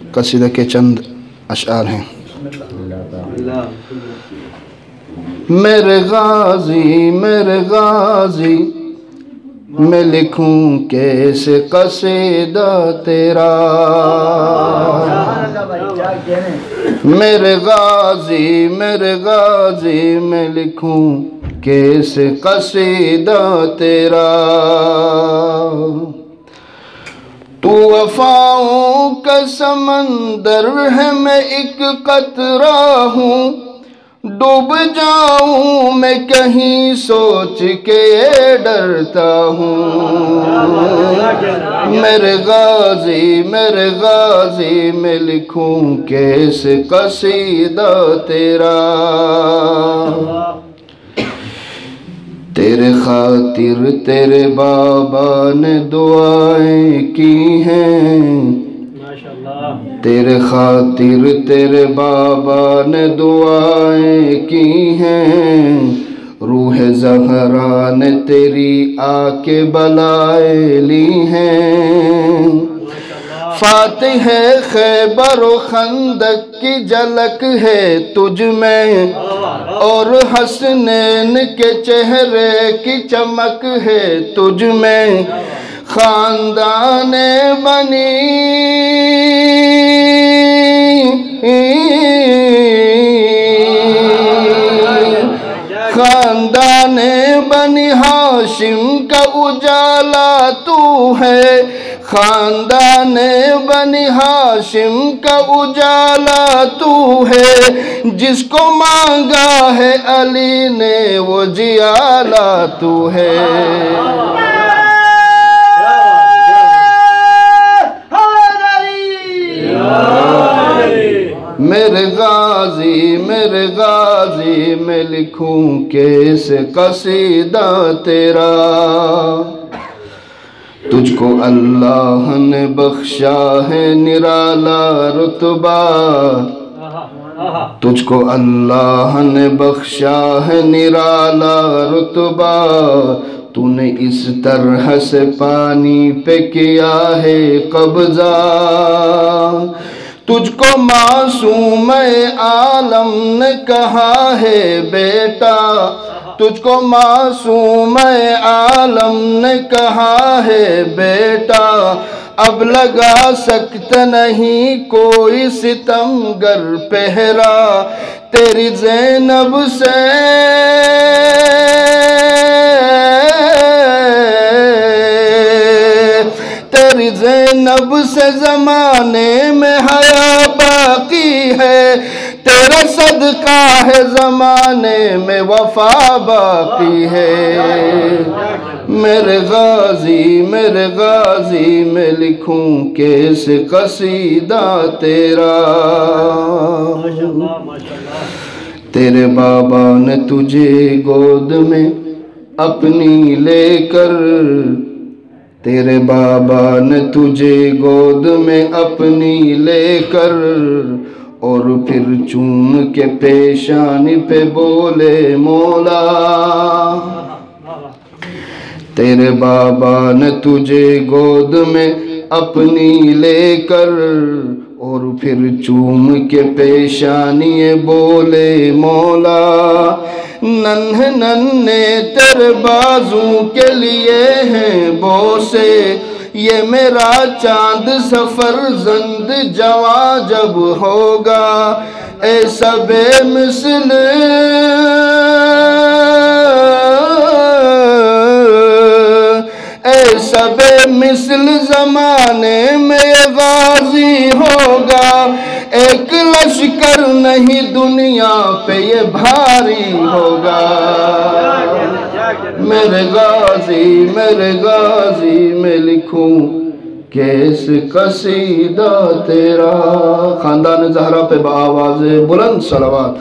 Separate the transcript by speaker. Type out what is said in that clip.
Speaker 1: قصیدہ کے چند اشعار ہیں۔ میرے غازی میں لکھوں کیسے قصیدہ تیرا، میرے غازی میں لکھوں کیسے قصیدہ تیرا، تو وفاؤں کا سمندر ہے میں ایک قطرہ ہوں، ڈوب جاؤں میں کہیں سوچ کے ڈرتا ہوں، میرے غازی میں لکھوں کیسے قصیدہ تیرا، تیرے خاطر تیرے بابا نے دعائیں کی ہیں، تیرے خاطر تیرے بابا نے دعائیں کی ہیں، روح زہرا نے تیری آ کے بلائیں لی ہیں، فاتح خیبر و خندق کی جھلک ہے تجھ میں، اور حسنین کے چہرے کی چمک ہے تجھ میں، خاندان بنی ہاشم کا اجالا تو ہے، خاندان بنی ہاشم کا اجالا تو ہے، جس کو مانگا ہے علی نے وہ جیالا تو ہے، میرے غازی میں لکھوں کیسے قصیدہ تیرا، تجھ کو اللہ نے بخشا ہے نرالا رتبہ، تجھ کو اللہ نے بخشا ہے نرالا رتبہ، تو نے اس طرح سے پانی پہ کیا ہے قبضہ، تجھ کو معصوم عالم نے کہا ہے بیٹا، تجھ کو معصوم عالم نے کہا ہے بیٹا، اب لگا سکتا نہیں کوئی ستمگر پہرا، تیری زینب سے تیری زینب سے زمانے میں حیا باقی ہے، تیرا صدقہ ہے زمانے میں وفا باقی ہے، میرے غازی میں لکھوں کیسے قصیدہ تیرا، تیرے بابا نے تجھے گود میں اپنی لے کر، تیرے بابا نے تجھے گود میں اپنی لے کر، اور پھر چوم کے پیشانی پہ بولے مولا، تیرے بابا نے تجھے گود میں اپنی لے کر، اور پھر چوم کے پیشانی بولے مولا، ننھے تیرے بازوں کے لیے ہیں بوسے، یہ میرا چاند سفر زند جواں جب ہوگا، ایسا بے مثل ایسا بے مثل زمانے میں غازی ہوگا، ایک لشکر نہیں دنیا پہ یہ بھاری ہوگا، میرے غازی میں لکھوں کیسے قصیدہ تیرا، خاندان زہرا پہ بآواز بلند صلوات۔